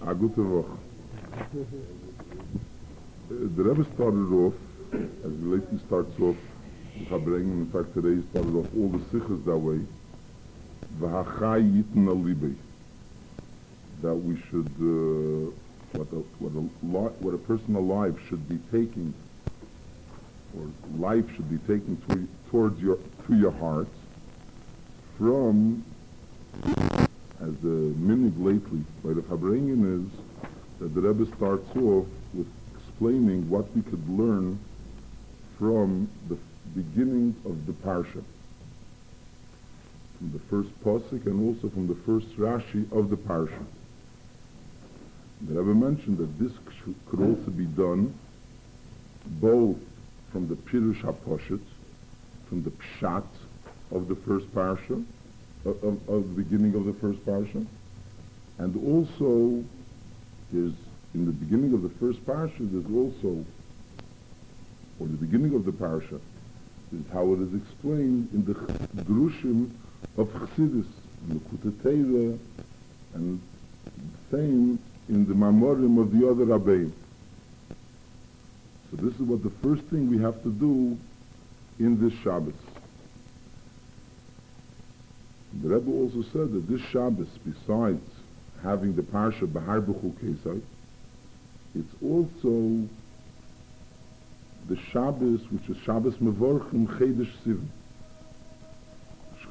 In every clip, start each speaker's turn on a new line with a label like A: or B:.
A: A gute Woche. The Rebbe started off, as the lately starts off, Farbrengen, in fact today started off all the sikhs that way, that we should, what a person alive should be taking, or life should be taking to your heart, from, as the minig lately by the Farbrengen is, that the Rebbe starts off with explaining what we could learn from the beginning of the parsha, from the first pasuk and also from the first Rashi of the parsha. The Rebbe mentioned that this could also be done both from the Pirush HaPoshet, from the Pshat of the first parsha, of the beginning of the first parsha, and also there's in the beginning of the first parsha there's also, or the beginning of the parsha is how it is explained in the Drushim of Chassidus, in the Kutatera, and same in the Mamorim of the other Rabbi. So this is what the first thing we have to do in this Shabbos. The Rebbe also said that this Shabbos, besides having the parsha Behar-Bechukosai, it's also the Shabbos, which is Shabbos Mevorchim Chedesh Sivan.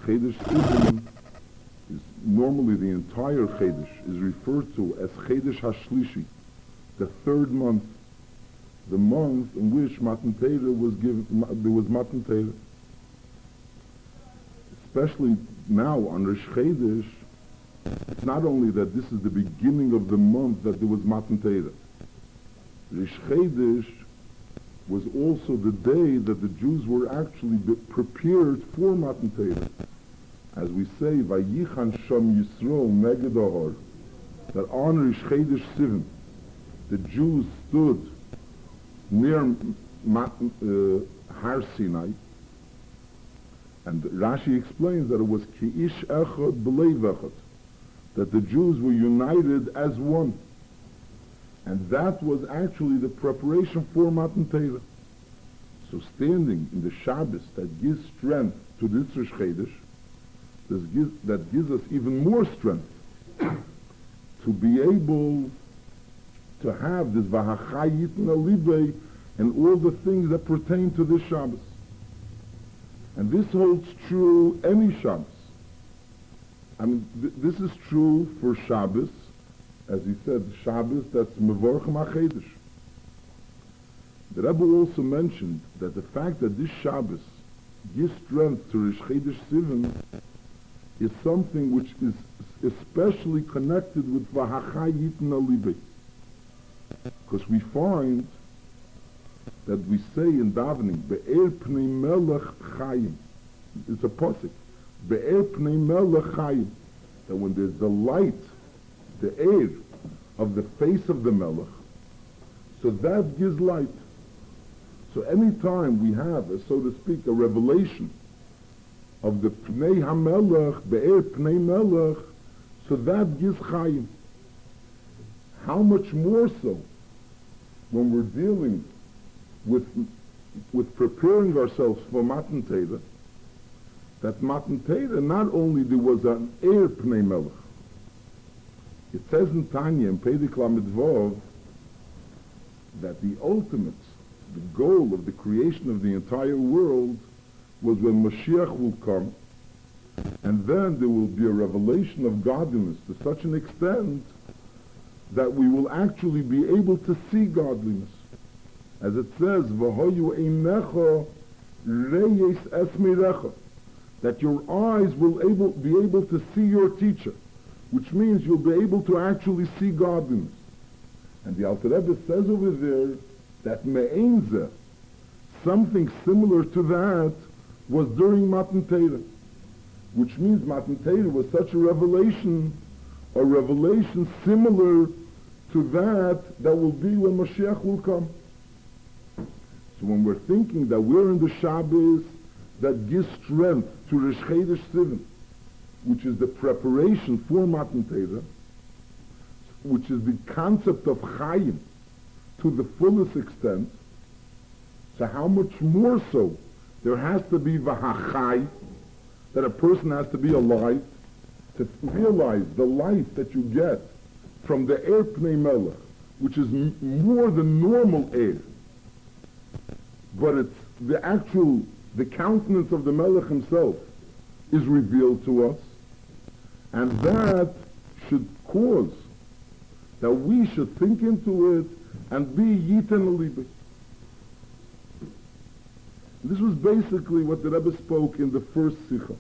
A: Chedesh Sivan is normally the entire Chedesh is referred to as Chedesh HaShlishi, the third month, the month in which Matan Torah was given. There was Matan Torah. Especially now on Rosh Chodesh, it's not only that this is the beginning of the month that there was Matan Torah. Rosh Chodesh was also the day that the Jews were actually prepared for Matan Torah. As we say, Vayichan Sham Yisrael Neged Ahar, that on Rosh Chodesh Sivan, the Jews stood near Har Sinai, and Rashi explains that it was Ki Ish Echad B'Leiv Echad, that the Jews were united as one. And that was actually the preparation for Matan Torah. So standing in the Shabbos that gives strength to this Rosh Chodesh, that gives us even more strength to be able to have this V'hachayit Nalibei and all the things that pertain to this Shabbos. And this holds true any Shabbos. I mean, this is true for Shabbos, as he said, Shabbos that's Mevorchim HaChedesh. The Rebbe also mentioned that the fact that this Shabbos gives strength to Rosh Chodesh Sivan is something which is especially connected with V'hachayit Nalibei. Because we find that we say in davening, Be'er Pnei Melech Chayim. It's a pasuk. Be'er Pnei Melech Chayim. That when there's the light, the air of the face of the Melech, so that gives light. So any time we have, so to speak, a revelation of the Pnei HaMelech, Be'er Pnei Melech, so that gives Chayim. How much more so when we're dealing with preparing ourselves for Matan Torah, that Matan Torah, not only there was an air Pnei Melech. It says in Tanya, in Pedik Lamed Vav, that the ultimate, the goal of the creation of the entire world was when Mashiach will come, and then there will be a revelation of godliness to such an extent that we will actually be able to see godliness. As it says, V'hoyu einecha reyes esmirecha, that your eyes will be able to see your teacher, which means you'll be able to actually see godliness. And the Alter Rebbe says over there that me'enze, something similar to that, was during Matan Torah, which means Matan Torah was such a revelation similar to that will be when Mashiach will come. So when we're thinking that we're in the Shabbos that gives strength to Rosh Chodesh Sivan, which is the preparation for Matan Torah, which is the concept of Chaim to the fullest extent, so how much more so there has to be V'hachai, that a person has to be alive, to realize the life that you get from the air Pnei Melech, which is more than normal air, but it's the countenance of the Melech himself is revealed to us, and that should cause that we should think into it and be Yiten Alibi. This was basically what the Rebbe spoke in the first Sikha.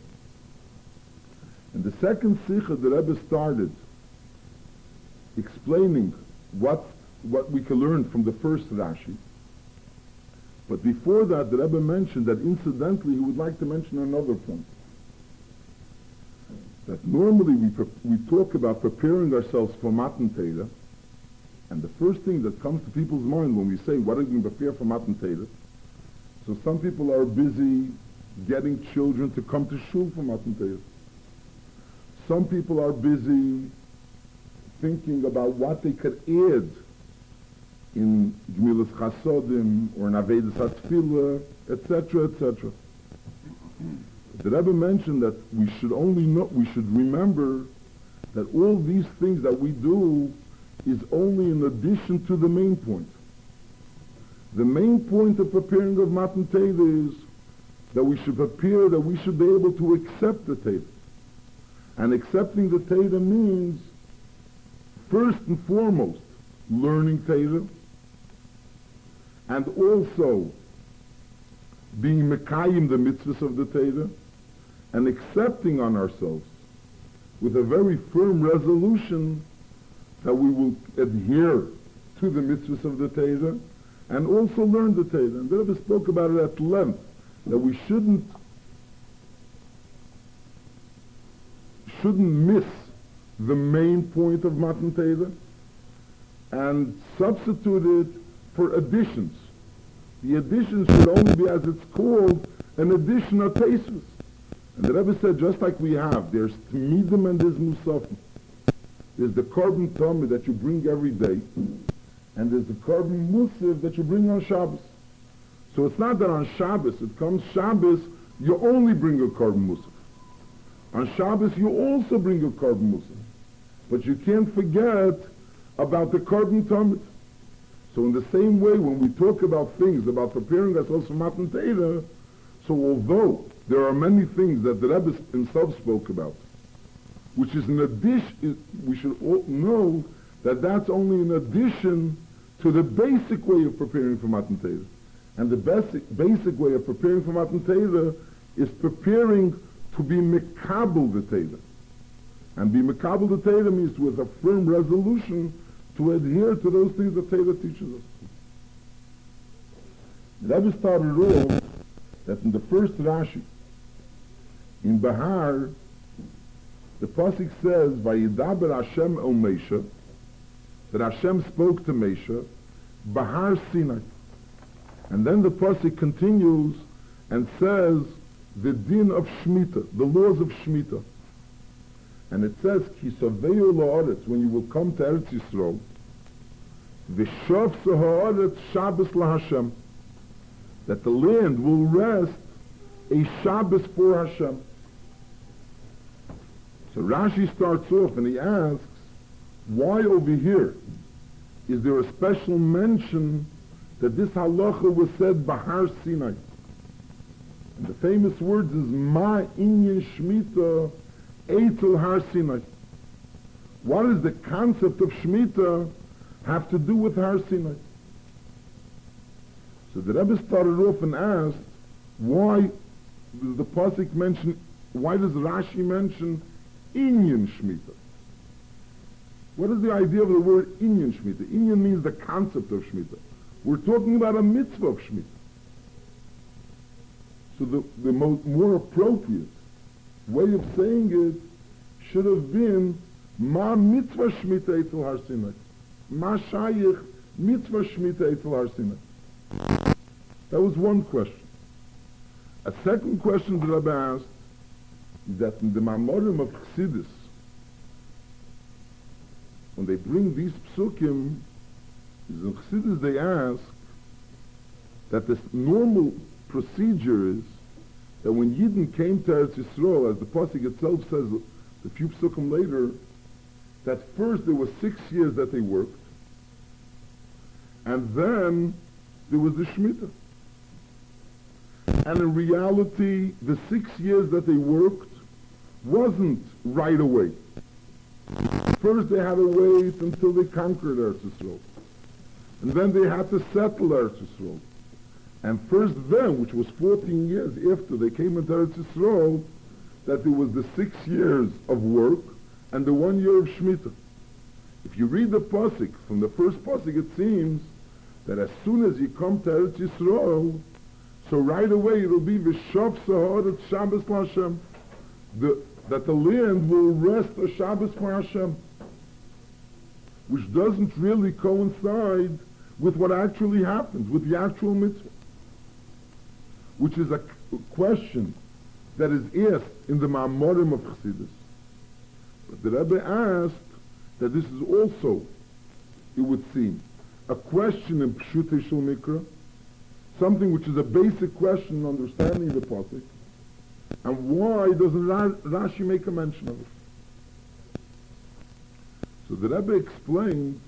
A: In the second Sikha, the Rebbe started explaining what we can learn from the first Rashi. But before that, the Rebbe mentioned that incidentally he would like to mention another point. That normally we talk about preparing ourselves for Matan Torah, and the first thing that comes to people's mind when we say, what are we going to prepare for Matan Torah? So some people are busy getting children to come to shul for Matan Torah. Some people are busy thinking about what they could add in Gemilas Chasodim or in Avedas HaTfilah, etc., etc. The Rebbe mentioned that we should remember that all these things that we do is only in addition to the main point. The main point of preparing of Matan Torah is that we should prepare, that we should be able to accept the Torah. And accepting the Torah means, first and foremost, learning Torah, and also being Mekayim the mitzvahs of the Torah, and accepting on ourselves with a very firm resolution that we will adhere to the mitzvahs of the Torah and also learn the Torah. And the Rebbe spoke about it at length, that we shouldn't miss the main point of Matan Torah and substitute it for additions. The additions should only be, as it's called, an addition of Teisvus. And the Rebbe said, just like we have, there's Tmidim and there's Musafim. There's the Korban Tomid that you bring every day, and there's the Korban Musaf that you bring on Shabbos. So it's not that on Shabbos, it comes Shabbos, you only bring a Korban Musaf. On Shabbos, you also bring a Korban Musaf. But you can't forget about the Korban Tomid. So in the same way, when we talk about things, about preparing ourselves for Matan Torah, so although there are many things that the Rebbe himself spoke about, which is an addition, we should all know that that's only an addition to the basic way of preparing for Matan Torah. And the basic way of preparing for Matan Torah is preparing to be Mekabel the Torah. And be Mekabel the Torah means with a firm resolution to adhere to those things that Torah teaches us. The Rebbe started off that in the first Rashi, in Behar, the Pasuk says, Vayidaber Hashem el Moshe, that Hashem spoke to Moshe, Behar Sinai. And then the Pasuk continues and says, the din of Shemitah, the laws of Shemitah. And it says, Ki saveyu la'aretz, when you will come to Eretz Yisrael, v'shavsa ha'aretz Shabbos la'Hashem, that the land will rest a Shabbos for Hashem. So Rashi starts off and he asks, why over here is there a special mention that this halacha was said Behar Sinai? And the famous words is Ma Inyan Shemitah Eitel Har Sinai. What does the concept of Shemitah have to do with Har Sinai? So the Rebbe started off and asked, why does the Pasuk mention, why does Rashi mention Inyan Shemitah? What is the idea of the word Inyan Shemitah? Inyan means the concept of Shemitah. We're talking about a mitzvah of Shemitah. So the more appropriate way of saying it should have been Ma mitzvah Shemitah Eitel Har Sinai. Ma shayich mitzvah Shemitah Eitel Har Sinai. That was one question. A second question that Rabbi asked is that in the Mamorim of Chassidus, when they bring these psukim, in Chassidus they ask that this normal procedure is that when Yidden came to Eretz Yisrael, as the pasuk itself says a few psukim later, that first there was 6 years that they worked, and then there was the Shemitah. And in reality, the 6 years that they worked wasn't right away. First they had to wait until they conquered Eretz Yisrael. And then they had to settle Eretz Yisrael. And first then, which was 14 years after they came into Eretz Yisrael, that there was the 6 years of work and the 1 year of Shemitah. If you read the pasuk, from the first pasuk it seems that as soon as you come to Eretz Yisrael, so right away it'll be V'shav Sahar at Shabbos L'Hashem, that the land will rest a Shabbos for Hashem, which doesn't really coincide with what actually happens, with the actual mitzvah, which is a question that is asked in the Ma'amorim of Chassidus. But the Rebbe asked that this is also, it would seem, a question in Pshutei Shel Mikra, something which is a basic question in understanding the pasuk, and why doesn't Rashi make a mention of it? So the Rebbe explained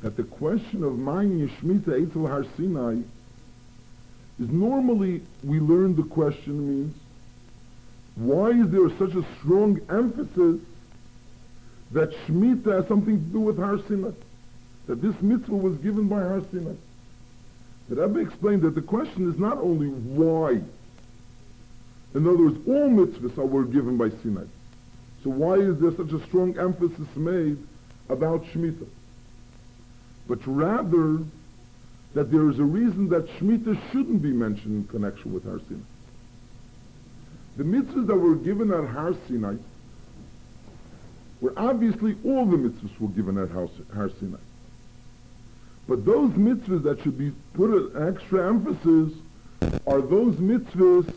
A: that the question of Ma'in Yishmita Eitzel Har Sinai is normally, we learn the question means, why is there such a strong emphasis that Shemitah has something to do with Har Sinai? That this mitzvah was given by Har Sinai. The Rebbe explained that the question is not only why. In other words, all mitzvahs were given by Sinai. So why is there such a strong emphasis made about Shemitah? But rather, that there is a reason that Shemitah shouldn't be mentioned in connection with Har Sinai. The mitzvahs that were given at Har Sinai were obviously all the mitzvahs were given at Har Sinai. But those mitzvahs that should be put an extra emphasis are those mitzvahs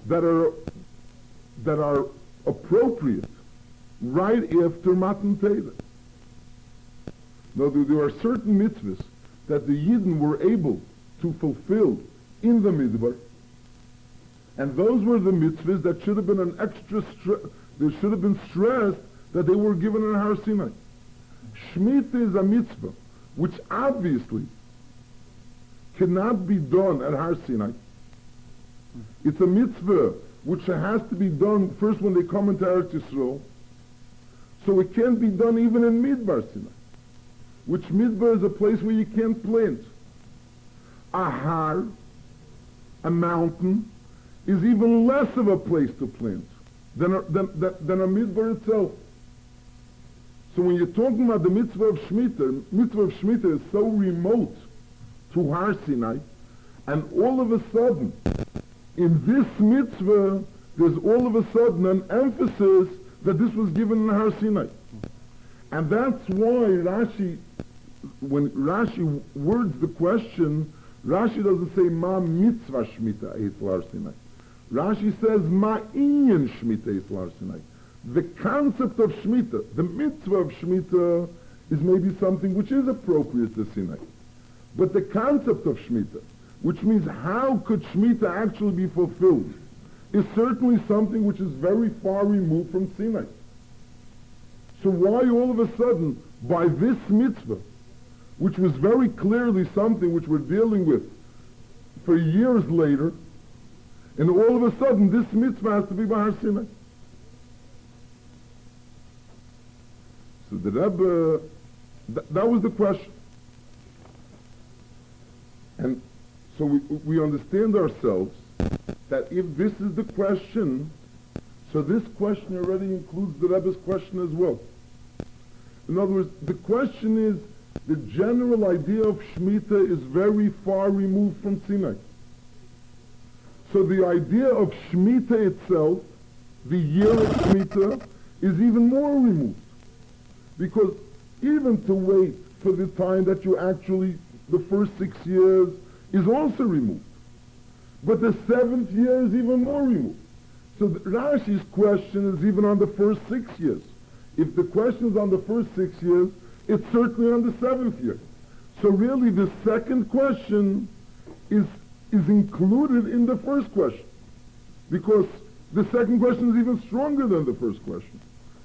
A: that are appropriate right after Matan Torah. Now there are certain mitzvahs that the Yidden were able to fulfill in the Midbar, and those were the mitzvahs that should have been an extra there should have been stressed that they were given in Har Sinai. Shemitah is a mitzvah which obviously cannot be done at Har Sinai. It's a mitzvah which has to be done first when they come into Eretz Yisrael. So it can't be done even in Midbar Sinai, which Midbar is a place where you can't plant. A har, a mountain, is even less of a place to plant than a Midbar itself. So when you're talking about the mitzvah of Shemitah is so remote to Har Sinai, and all of a sudden, in this mitzvah, there's all of a sudden an emphasis that this was given in Har Sinai. And that's why Rashi, when Rashi words the question, Rashi doesn't say Ma mitzvah Shemitah Eitzel Har Sinai. Rashi says Ma inyan Shemitah Eitzel Har Sinai. The concept of Shemitah, the mitzvah of Shemitah, is maybe something which is appropriate to Sinai. But the concept of Shemitah, which means how could Shemitah actually be fulfilled, is certainly something which is very far removed from Sinai. So why all of a sudden, by this mitzvah, which was very clearly something which we're dealing with for years later, and all of a sudden this mitzvah has to be by Har Sinai? So the Rebbe, that was the question. And so we understand ourselves that if this is the question, so this question already includes the Rebbe's question as well. In other words, the question is, the general idea of Shemitah is very far removed from Sinai. So the idea of Shemitah itself, the year of Shemitah, is even more removed. Because even to wait for the time that you actually, the first 6 years, is also removed. But the 7th year is even more removed. So Rashi's question is even on the first 6 years. If the question is on the first 6 years, it's certainly on the 7th year. So really the second question is included in the first question, because the second question is even stronger than the first question.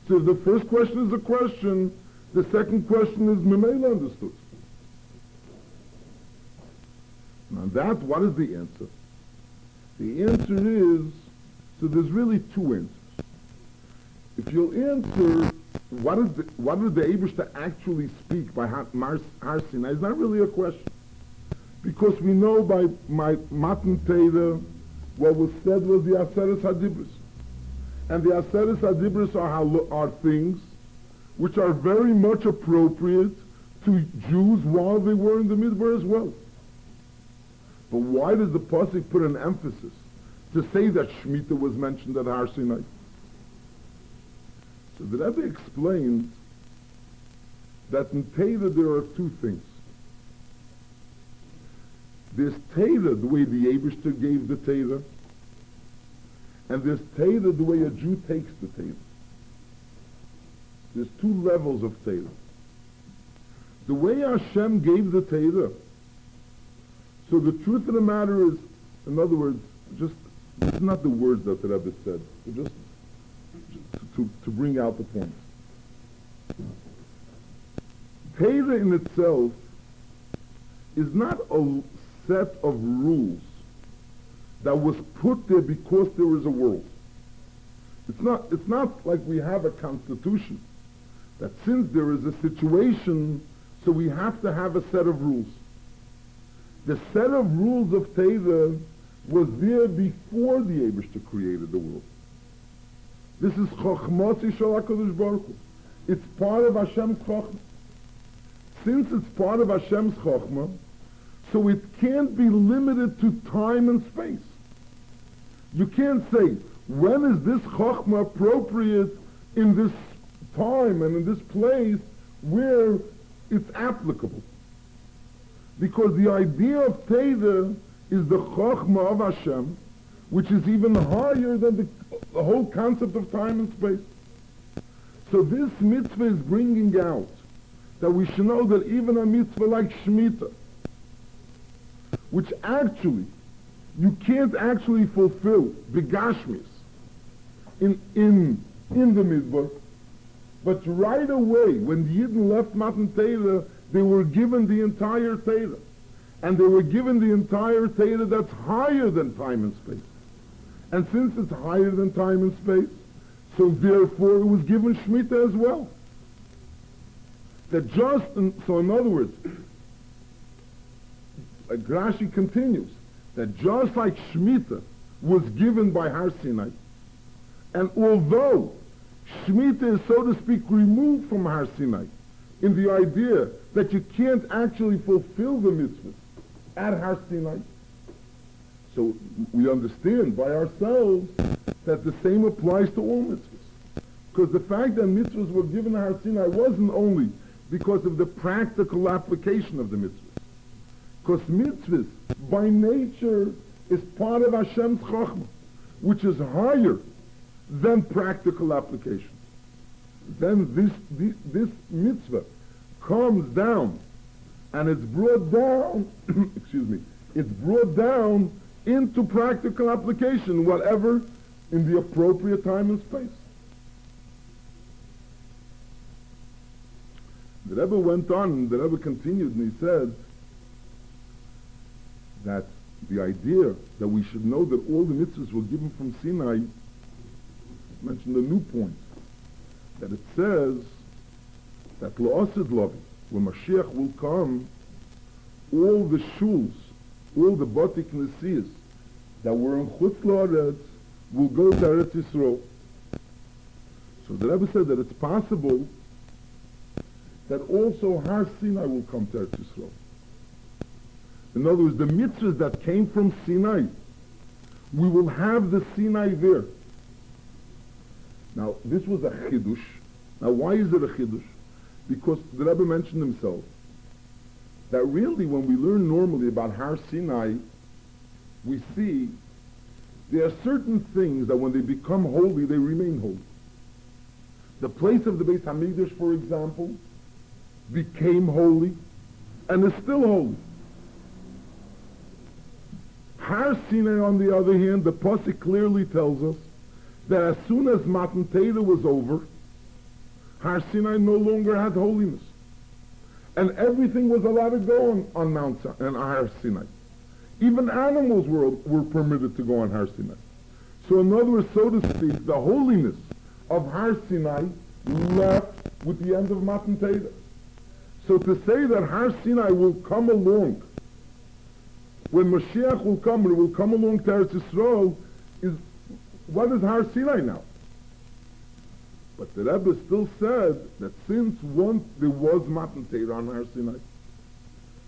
A: So if the first question is a question, the second question is memela understood. Now what is the answer? The answer is, so there's really two answers. If you'll answer, what did the Eibishter actually speak by Har Sinai, is not really a question. Because we know by Matan Torah, what was said was the Aseret HaDibros. And the Aseret HaDibros are things which are very much appropriate to Jews while they were in the Midbar as well. But why does the Pasuk put an emphasis to say that Shemitah was mentioned at Har Sinai? So the Rebbe explains that in Torah there are two things. There's Torah, the way the Eibishter gave the Torah, and there's Torah, the way a Jew takes the Torah. There's two levels of Torah. The way Hashem gave the Torah, so the truth of the matter is, in other words, just, it's not the words that the Rebbe said, but just to bring out the point. Torah in itself is not a set of rules that was put there because there is a world. It's not like we have a constitution that since there is a situation, so we have to have a set of rules. The set of rules of Torah was there before the Eibishter created the world. This is Chochmasi Shel HaKadosh Baruch Hu. It's part of Hashem's Chochmah. Since it's part of Hashem's Chochmah, so it can't be limited to time and space. You can't say, when is this Chochmah appropriate in this time and in this place where it's applicable? Because the idea of Torah is the Chochmah of Hashem, which is even higher than the whole concept of time and space. So this mitzvah is bringing out that we should know that even a mitzvah like Shemitah, which actually, you can't actually fulfill the Gashmis in the Midbar, but right away, when the Yidden left Matan Torah, they were given the entire Torah. And they were given the entire Torah that's higher than time and space. And since it's higher than time and space, so therefore it was given Shemitah as well. So in other words, like Rashi continues, that just like Shemitah was given by Har Sinai, and although Shemitah is, so to speak, removed from Har Sinai, in the idea that you can't actually fulfill the mitzvah at Har Sinai, so we understand by ourselves that the same applies to all mitzvahs. Because the fact that mitzvahs were given at Har Sinai wasn't only because of the practical application of the mitzvahs. Because mitzvahs, by nature, is part of Hashem's Chochmah, which is higher than practical application. Then this mitzvah comes down, and it's brought down, it's brought down into practical application, whatever, in the appropriate time and space. The Rebbe went on, and the Rebbe continued, and he said that the idea that we should know that all the mitzvahs were given from Sinai mentioned a new point, that it says that La'asid Lavi, when Mashiach will come, all the shuls, all the Bati Knesiyas that were in Chutz La'aretz will go to Eretz Yisrael. So the Rebbe said that it's possible that also Har Sinai will come to Eretz Yisrael. In other words, the mitzvahs that came from Sinai, we will have the Sinai there. Now, this was a chidush. Now, why is it a chidush? Because the Rebbe mentioned himself that really when we learn normally about Har Sinai, we see there are certain things that when they become holy, they remain holy. The place of the Beis Hamikdash, for example, became holy and is still holy. Har Sinai, on the other hand, the Pasuk clearly tells us that as soon as Matan Torah was over, Har Sinai no longer had holiness. And everything was allowed to go on Mount and Har Sinai. Even animals were permitted to go on Har Sinai. So in other words, so to speak, the holiness of Har Sinai left with the end of Matan Torah. So to say that Har Sinai will come along, when Mashiach will come, it will come along to Eretz Yisrael, is, what is Har Sinai now? But the Rebbe still said that since once there was Matan Torah on Har Sinai,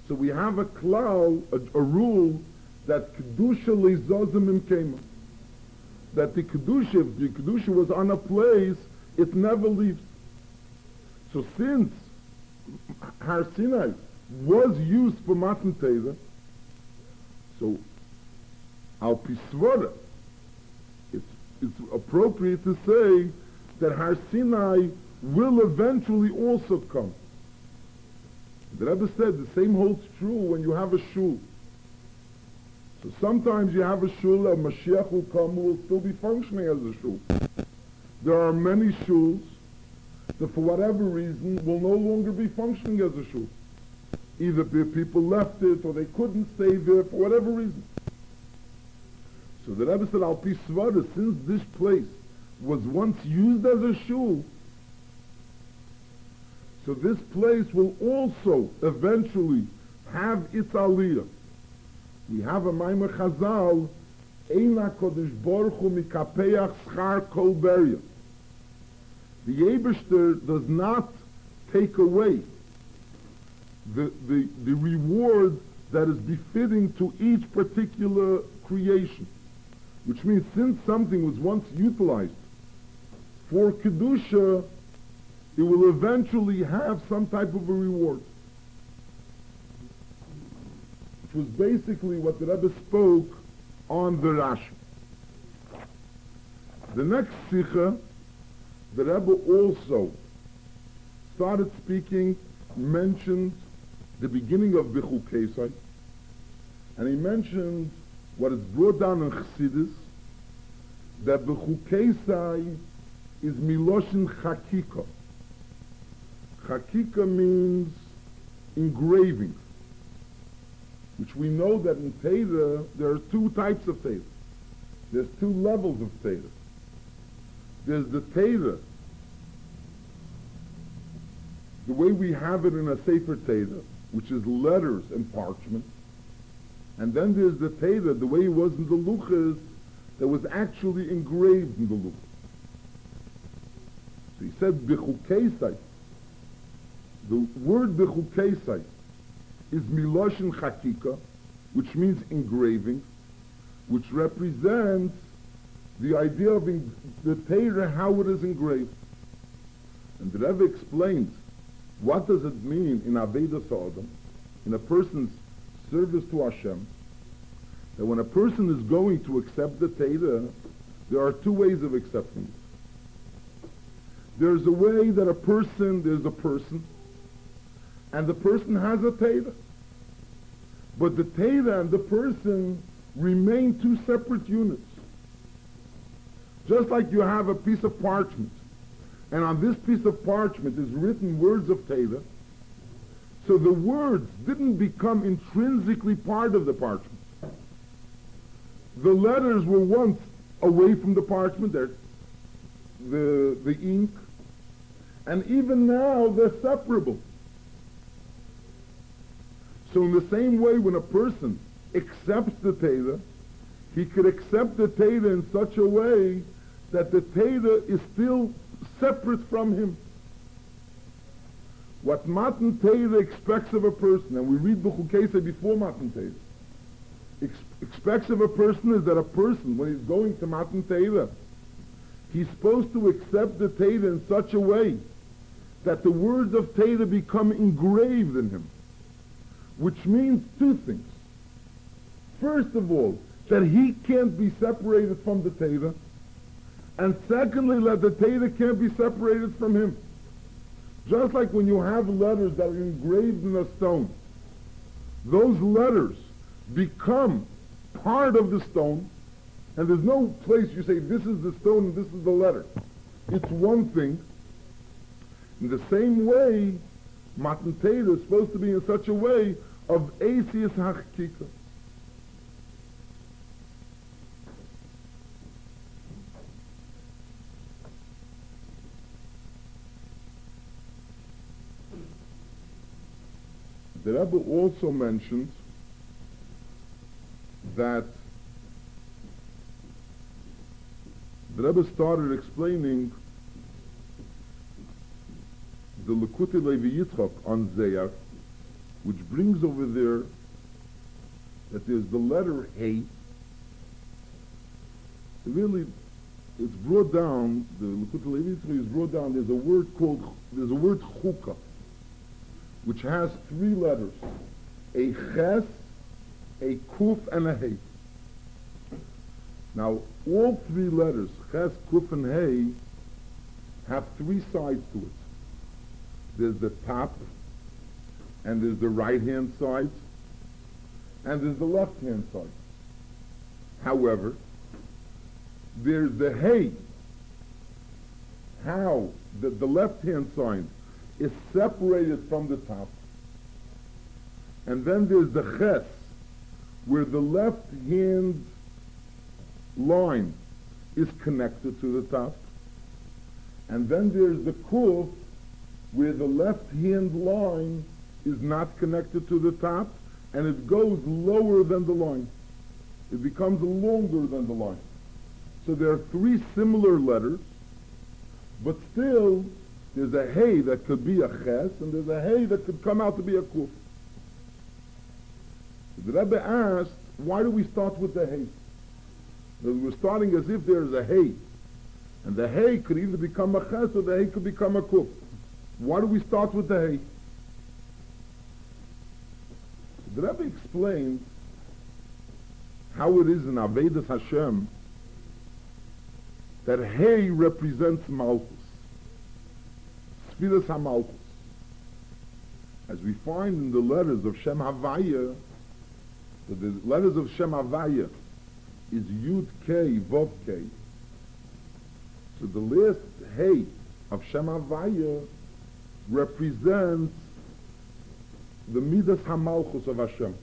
A: so we have a klal, a rule, that Kedusha leizozim im kema. That the Kedusha, if the Kedusha was on a place, it never leaves. So since Har Sinai was used for Matan Torah, so al pisvara, it's appropriate to say that Har Sinai will eventually also come. The Rebbe said the same holds true when you have a shul. So sometimes you have a shul, a Mashiach will come, who will still be functioning as a shul. There are many shuls that for whatever reason will no longer be functioning as a shul. Either the people left it or they couldn't stay there for whatever reason. So the Rebbe said, Al Pi Svara, since this place was once used as a shul, so this place will also eventually have its aliyah. We have a Maimer Chazal, Eina Kodesh Baruch Hu Mikapeach Schar Kol Beria. The Eibishter does not take away the reward that is befitting to each particular creation. Which means since something was once utilized for Kedusha, it will eventually have some type of a reward. Which was basically what the Rebbe spoke on the Rashi. The next Sikha, the Rebbe also started speaking, mentioned the beginning of Behar-Bechukosai, and he mentioned what is brought down in Chassidus, that Behar-Bechukosai is Miloshin Chakika. Chakika means engraving, which we know that in Torah there are two types of Torah. There's two levels of Torah. There's the Torah, the way we have it in a Sefer Torah, which is letters and parchment. And then there's the Torah, the way it was in the Luchas, that was actually engraved in the Luchas. So he said, Behar-Bechukosai. The word Behar-Bechukosai is Miloshin Chakika, which means engraving, which represents the idea of the Torah, how it is engraved. And the Rebbe explains, what does it mean in Avedas Adam, in a person's service to Hashem, that when a person is going to accept the Torah, there are two ways of accepting it. There's a way that there's a person, and the person has a Torah. But the Torah and the person remain two separate units. Just like you have a piece of parchment, and on this piece of parchment is written words of Torah, so the words didn't become intrinsically part of the parchment. The letters were once away from the parchment, the ink, and even now they're separable. So in the same way, when a person accepts the Torah, he could accept the Torah in such a way that the Torah is still separate from him. What Matan Torah expects of a person, and we read Behar-Bechukosai before Matan Torah, expects of a person is that a person, when he's going to Matan Torah, he's supposed to accept the Torah in such a way that the words of Torah become engraved in him. Which means two things. First of all, that he can't be separated from the Torah. And secondly, that the Torah can't be separated from him. Just like when you have letters that are engraved in a stone, those letters become part of the stone, and there's no place you say, this is the stone and this is the letter. It's one thing. In the same way, Matan Torah is supposed to be in such a way of Eisius HaChikah. The Rebbe also mentioned that the Rebbe started explaining the Likutei Levi Yitzchak on Zeyar, which brings over there that there's the letter Hey. Really, it's brought down, the Likutei Levi Yitzchak is brought down, there's a word Chukah, which has three letters, a Ches, a Kuf, and a Hey. Now, all three letters, Ches, Kuf, and Hey, have three sides to it. There's the top, and there's the right-hand side, and there's the left-hand side. However, there's the Hey, how the left-hand side is separated from the top. And then there's the Ches, where the left-hand line is connected to the top. And then there's the Kuf, where the left-hand line is not connected to the top, and it goes lower than the line. It becomes longer than the line. So there are three similar letters, but still there's a Hey that could be a Ches, and there's a Hey that could come out to be a Kuf. The Rebbe asked, why do we start with the Hey? Because we're starting as if there's a Hey, and the Hey could either become a Ches or the Hey could become a Kuf. Why do we start with the Hey? The Rebbe explained how it is in Avedas Hashem that Hey represents Malchus, Sfiras HaMalchus. As we find in the letters of Shem Havaya, that the letters of Shem Havaya is Yud Kei, Vav Kei. So the last Hey of Shem Havaya represents the Midas HaMalchus of Hashem,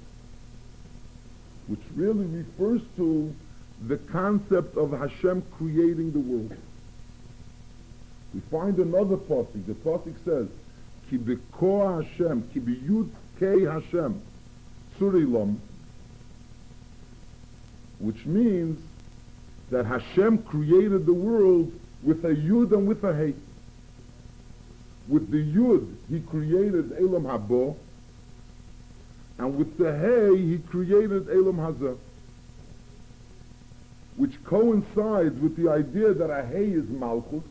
A: which really refers to the concept of Hashem creating the world. We find another pasuk. The pasuk says, Ki b'koah Hashem, Ki b'yud kei Hashem, Surilam, which means that Hashem created the world with a Yud and with a Hey. With the Yud, he created Elam Haba, and with the Hey, he created Elam Hazah, which coincides with the idea that a Hey is Malchus,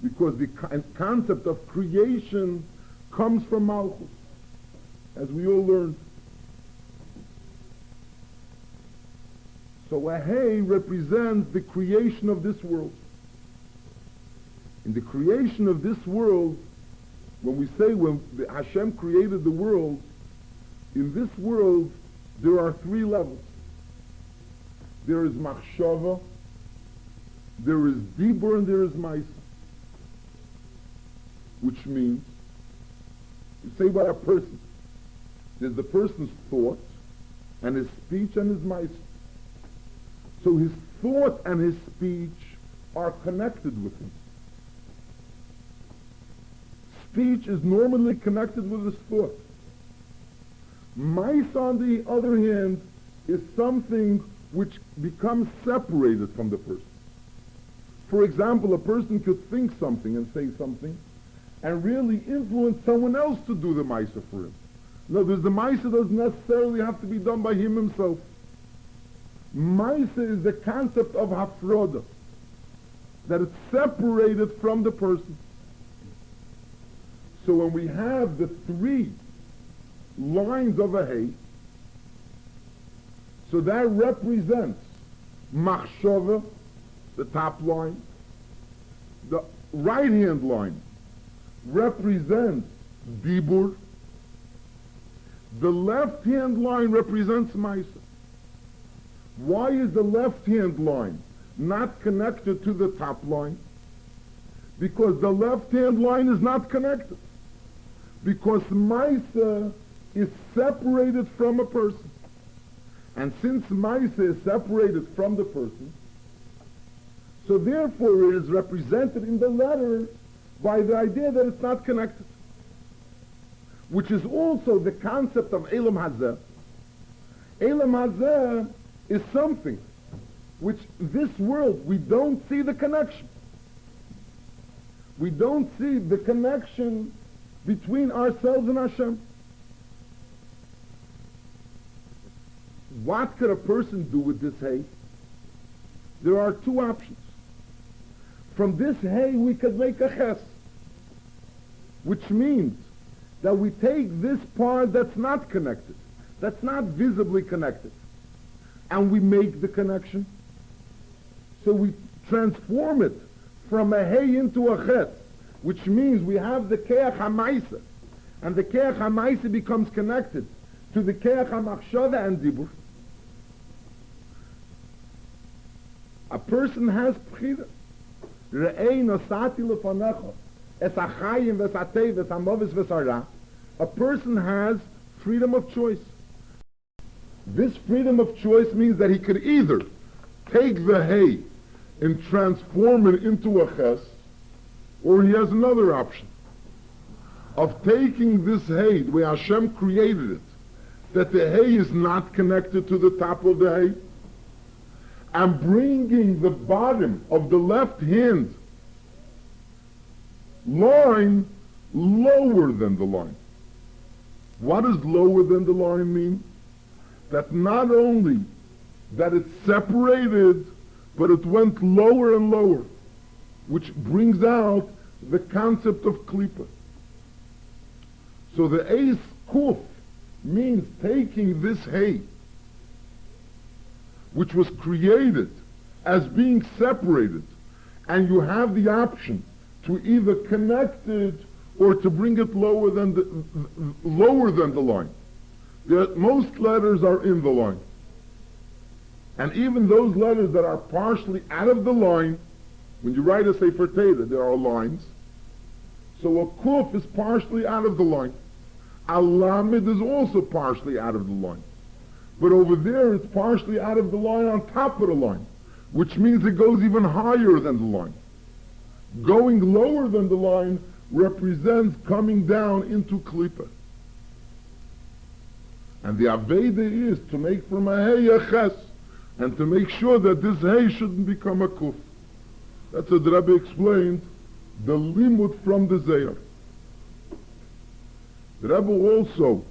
A: because the concept of creation comes from Malchus, as we all learned. So a Hey represents the creation of this world. In the creation of this world, when Hashem created the world, in this world there are three levels. There is Machshava, there is Dibur, and there is Maisa. Which means, you say about a person, there's the person's thought, and his speech, and his Maisa. So his thought and his speech are connected with him. Speech is normally connected with his thought. Mice, on the other hand, is something which becomes separated from the person. For example, a person could think something and say something and really influence someone else to do the mice for him. In other words, the mice doesn't necessarily have to be done by him himself. Mice is the concept of hafroda, that it's separated from the person. So when we have the three lines of a Hey, so that represents Machshava, the top line. The right-hand line represents Dibur. The left-hand line represents Maisa. Why is the left-hand line not connected to the top line? Because the left-hand line is not connected. Because Maisa is separated from a person. And since Maisa is separated from the person, so therefore it is represented in the letter by the idea that it's not connected. Which is also the concept of Elam Hazeh. Elam Hazeh is something which this world, we don't see the connection. We don't see the connection between ourselves and Hashem. What could a person do with this hay? There are two options. From this hay we could make a ches, which means that we take this part that's not connected, that's not visibly connected, and we make the connection. So we transform it from a hay into a ches, which means we have the keach hamaisa, and the keach hamaisa becomes connected to the keach hamachshava and dibur. A person has bchira. Re'ei nosati lefanecha es achayim ves atei ves hamovis ves hara. A person has freedom of choice. This freedom of choice means that he could either take the hay and transform it into a ches, or he has another option of taking this hay the way Hashem created it, that the hay is not connected to the top of the hay, and bringing the bottom of the left hand line lower than the line. What does lower than the line mean? That not only that it's separated, but it went lower and lower, which brings out the concept of klipa. So the eis kuf means taking this hay, which was created as being separated, and you have the option to either connect it or to bring it lower than the line. Most letters are in the line. And even those letters that are partially out of the line, when you write a Sefer Torah, there are lines. So a kuf is partially out of the line. A lamed is also partially out of the line. But over there it's partially out of the line on top of the line, which means it goes even higher than the line. Going lower than the line represents coming down into klipa. And the Aveda is to make from a hay a ches, and to make sure that this hay shouldn't become a kuf. That's what the Rabbi explained, the limud from the Zayar. The Rabbi also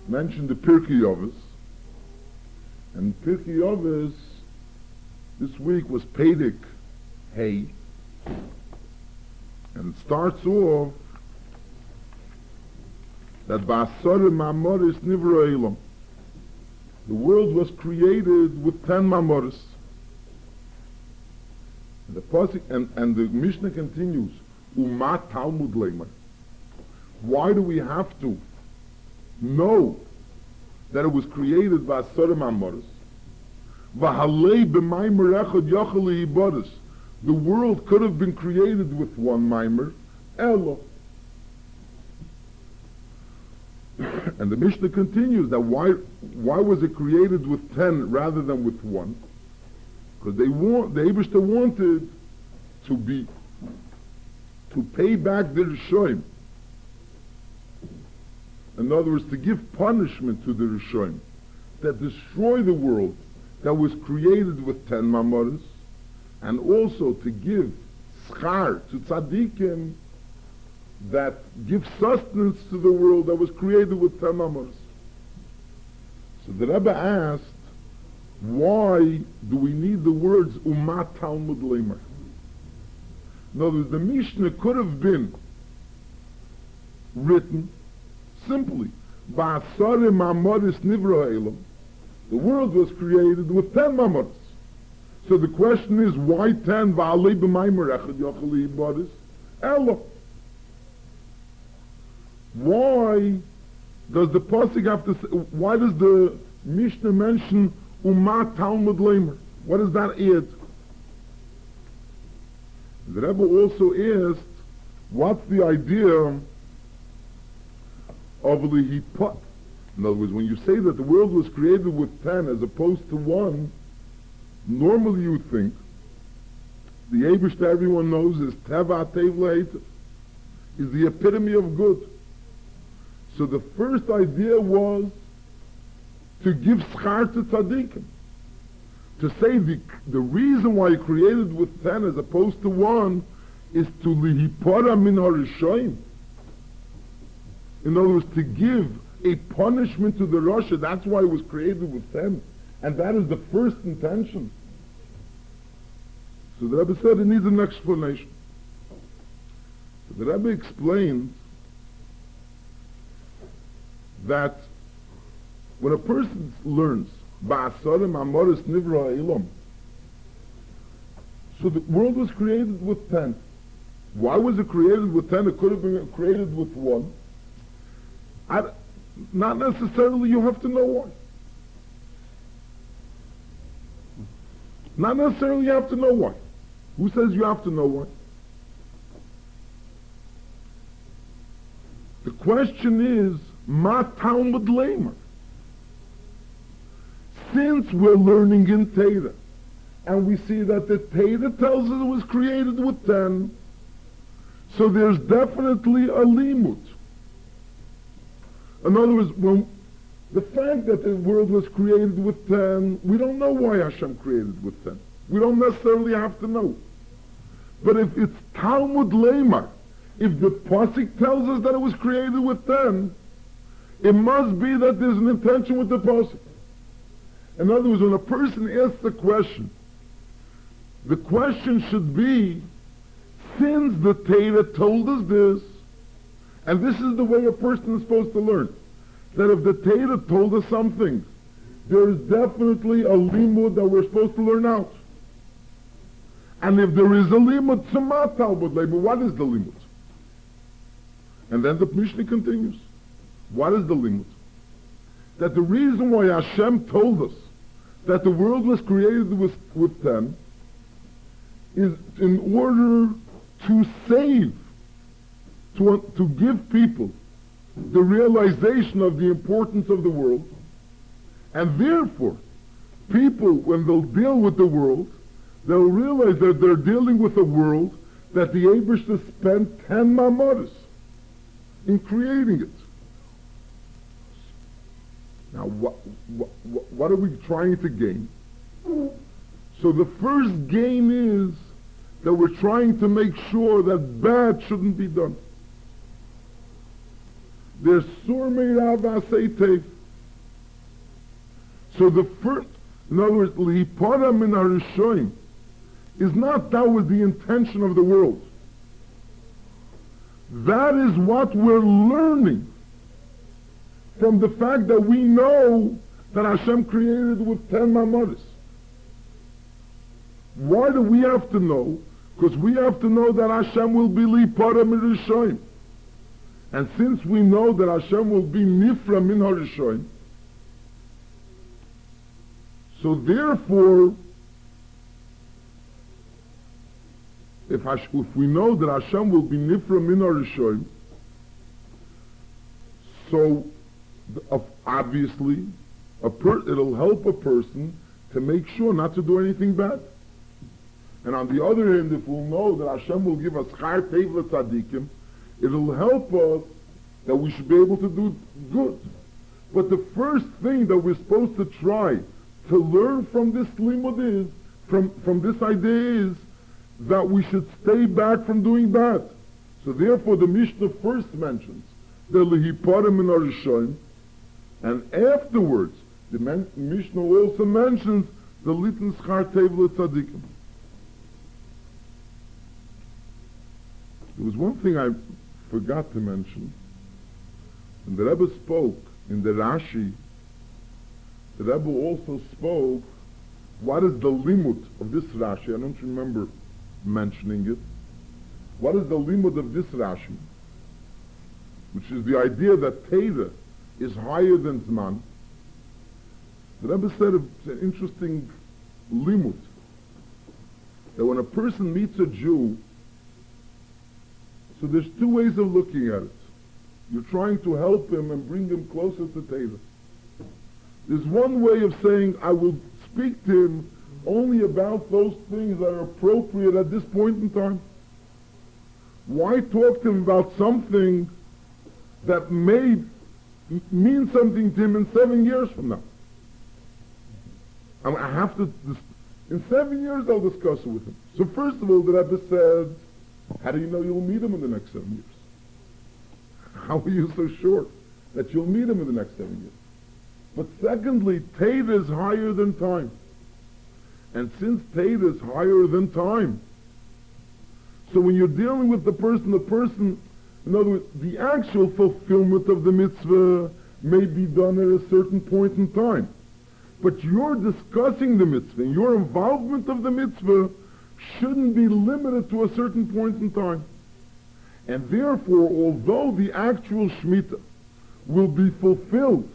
A: mentioned the Pirkei Avos, and Pirkei Avos this week was Pedic hay, and it starts off that Ba'asara Mamoris Nivra Elam, the world was created with 10 Mamoris. And the Mishnah continues, Umat Talmud Leimer. Why do we have to know that it was created by Ba'asara Mamoris? V'halei b'maimer echad yochel le'ibadas. The world could have been created with one maimer, Elo. And the Mishnah continues that why was it created with 10 rather than with 1? Because the Eibishter wanted to pay back the Rishoim. In other words, to give punishment to the Rishoim that destroy the world that was created with 10 mamoros, and also to give schar to tzaddikim that give sustenance to the world that was created with 10 mamoros. So the Rebbe asked, why do we need the words Umat Talmud Leimer? In other words, the Mishnah could have been written simply Ba'asare Mamoris Nivra Elam, The world was created with 10 mamoros. So the question is, why 10? V'alei b'maimer echad yochel lihibaris? Elo. Why does the Pasuk have to say, why does the Mishnah mention Umat Talmud Leimer? What does that add? The Rebbe also asked, what's the idea of Lihipot? In other words, when you say that the world was created with 10 as opposed to 1, normally you would think the Eibush that everyone knows is Teva Tev Le'etiv, is the epitome of good. So the first idea was to give schar to tzaddikim. To say the reason why he created with 10 as opposed to 1 is to lihipora min harishoim. In other words, to give a punishment to the Rasha. That's why it was created with 10. And that is the first intention. So the Rebbe said it needs an explanation. So the Rebbe explains that when a person learns Ba'asarim Amoris Nivra Elam, so the world was created with 10. Why was it created with 10? It could have been created with 1. Not necessarily you have to know why. Not necessarily you have to know why. Who says you have to know why? The question is, Ma Talmud Leimer. Since we're learning in Torah, and we see that the Torah tells us it was created with 10, so there's definitely a limut. In other words, the fact that the world was created with 10, we don't know why Hashem created with 10. We don't necessarily have to know. But if it's Talmud Leimer, if the Pasuk tells us that it was created with 10, it must be that there's an intention with the Pasuk. In other words, when a person asks a question, the question should be, since the Torah told us this, and this is the way a person is supposed to learn, that if the Torah told us something, there is definitely a limud that we're supposed to learn out. And if there is a limud, tzama talmud leimer, what is the limud? And then the Mishnah continues. What is the limud? That the reason why Hashem told us that the world was created with 10 is in order to save, to give people the realization of the importance of the world, and therefore people, when they'll deal with the world, they'll realize that they're dealing with a world that the Eibishter spent 10 mamoros in creating it. Now, what are we trying to gain? So the first gain is that we're trying to make sure that bad shouldn't be done. There's sur meirav asei tev. So the first, in other words, lihipara min harishoim, is not that was the intention of the world. That is what we're learning from the fact that we know that Hashem created with 10 mamoros. Why do we have to know? Because we have to know that Hashem will be lihipara min harishoim. And since we know that Hashem will be nifra min harishoim, so therefore, if we know that Hashem will be nifra min harishoim, so obviously it'll help a person to make sure not to do anything bad. And on the other hand, if we'll know that Hashem will give us char tev l'tzadikim, it'll help us that we should be able to do good. But the first thing that we're supposed to try to learn from this limud is, from this idea is, that we should stay back from doing bad. So therefore the Mishnah first mentions the lihipara min harishoim, and afterwards the Mishnah also mentions the litn schar tev l'tzadikim. There was one thing I forgot to mention. When the Rebbe spoke in the Rashi the Rebbe also spoke, what is the limud of this Rashi? I don't remember mentioning it. What is the limud of this Rashi? Which is the idea that Torah is higher than Zman. The Rebbe said it's an interesting limud, that when a person meets a Jew, so there's two ways of looking at it. You're trying to help him and bring him closer to Torah. There's one way of saying, I will speak to him only about those things that are appropriate at this point in time. Why talk to him about something that may mean something to him in 7 years from now? I have to, in 7 years I'll discuss it with him. So first of all, the Rebbe said, how do you know you'll meet him in the next 7 years? How are you so sure that you'll meet him in the next 7 years? But secondly, Torah is higher than time. And since Torah is higher than time, so when you're dealing with the person, in other words, the actual fulfillment of the mitzvah may be done at a certain point in time. But you're discussing the mitzvah, and your involvement of the mitzvah shouldn't be limited to a certain point in time. And therefore, although the actual Shemitah will be fulfilled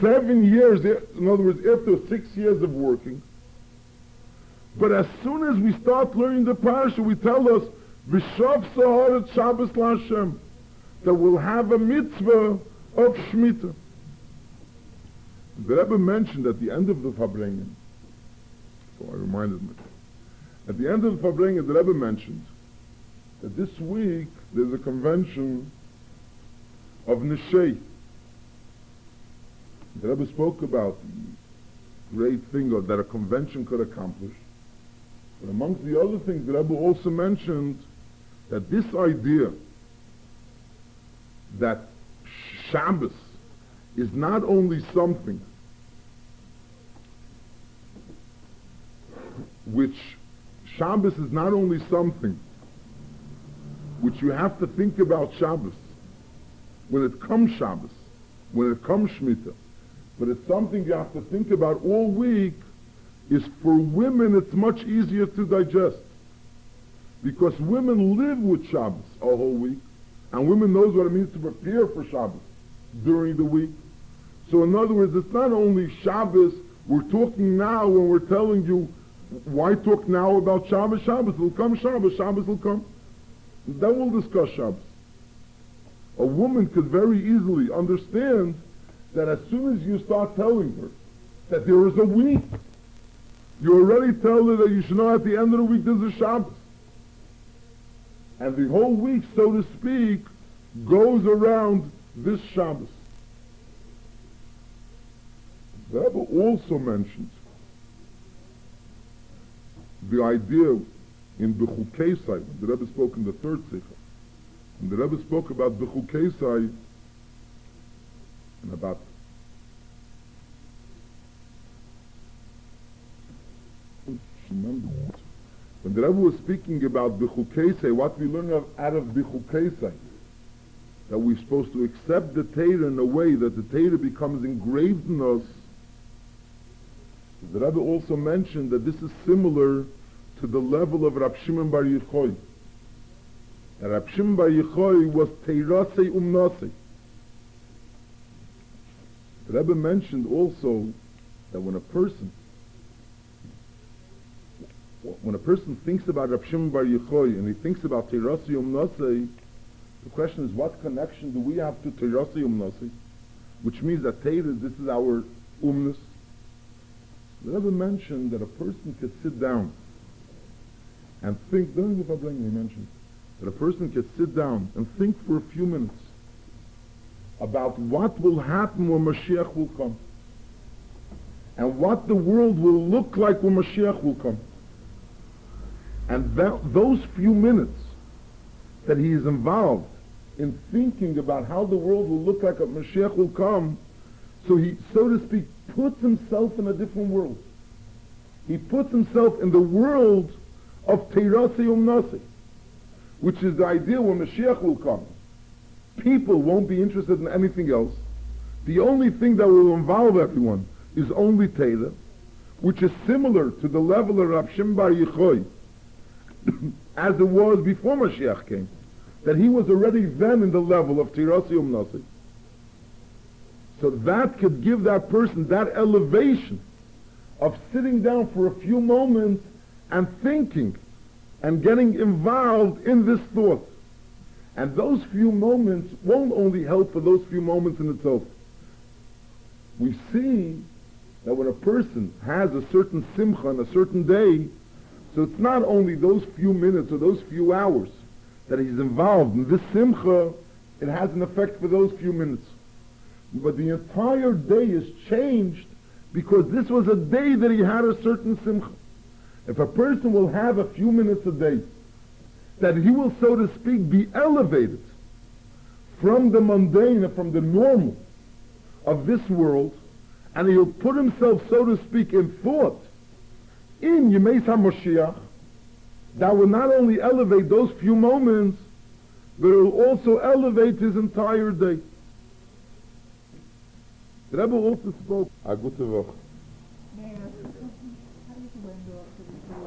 A: 7 years, in other words, after 6 years of working, but as soon as we start learning the parasha, we tell us, V'shav Saharat Shabbos LaHashem, that we'll have a mitzvah of Shemitah. The Rebbe mentioned at the end of the Farbrengen, so I reminded myself, at the end of the Farbrengen, the Rebbe mentioned that this week there's a convention of Neshei. The Rebbe spoke about the great thing that a convention could accomplish. But amongst the other things, the Rebbe also mentioned that this idea that Shabbos is not only something which Shabbos is not only something which you have to think about Shabbos when it comes Shabbos, when it comes Shemitah, but it's something you have to think about all week. Is for women it's much easier to digest, because women live with Shabbos a whole week, and women knows what it means to prepare for Shabbos during the week. So in other words, it's not only Shabbos. We're talking now when we're telling you, why talk now about Shabbos? Shabbos will come, Shabbos will come. Then we'll discuss Shabbos. A woman could very easily understand that as soon as you start telling her that there is a week, you already tell her that you should know at the end of the week there's a Shabbos. And the whole week, so to speak, goes around this Shabbos. The Rebbe also mentioned the idea in Behar-Bechukosai. The Rebbe spoke in the third Sikha. And the Rebbe spoke about Behar-Bechukosai and about remember when the Rebbe was speaking about Behar-Bechukosai, what we learn out of Behar-Bechukosai, that we're supposed to accept the Torah in a way that the Torah becomes engraved in us. The Rebbe also mentioned that this is similar to the level of Rab Shimon Bar Yochai. That Rab Shimon Bar Yochai was Teirasei Umnasei. The Rebbe mentioned also that when a person thinks about Rab Shimon Bar Yochai and he thinks about Teirasei Umnasei, the question is, what connection do we have to Teirasei Umnasei? Which means that Teirah, this is our umnus. The Rebbe mentioned that a person could sit down and think, during the Farbrengen he mentioned, that a person could sit down and think for a few minutes about what will happen when Mashiach will come, and what the world will look like when Mashiach will come. And those few minutes that he is involved in thinking about how the world will look like when Mashiach will come, so he, so to speak, puts himself in a different world. He puts himself in the world of Teirasei Umnasei, which is the idea when Mashiach will come. People won't be interested in anything else. The only thing that will involve everyone is only Torah, which is similar to the level of Rav Shimon Bar Yochai, as it was before Mashiach came, that he was already then in the level of Tirasi Nasi. So that could give that person that elevation of sitting down for a few moments and thinking and getting involved in this thought. And those few moments won't only help for those few moments in itself. We see that when a person has a certain simcha on a certain day, so it's not only those few minutes or those few hours that he's involved in this simcha, it has an effect for those few minutes. But the entire day is changed because this was a day that he had a certain simcha. If a person will have a few minutes a day, that he will, so to speak, be elevated from the mundane, from the normal of this world, and he'll put himself, so to speak, in thought, in Yemei HaMoshiach, that will not only elevate those few moments, but it will also elevate his entire day. The Rebbe also spoke, a gute Woche.
B: How did you end up with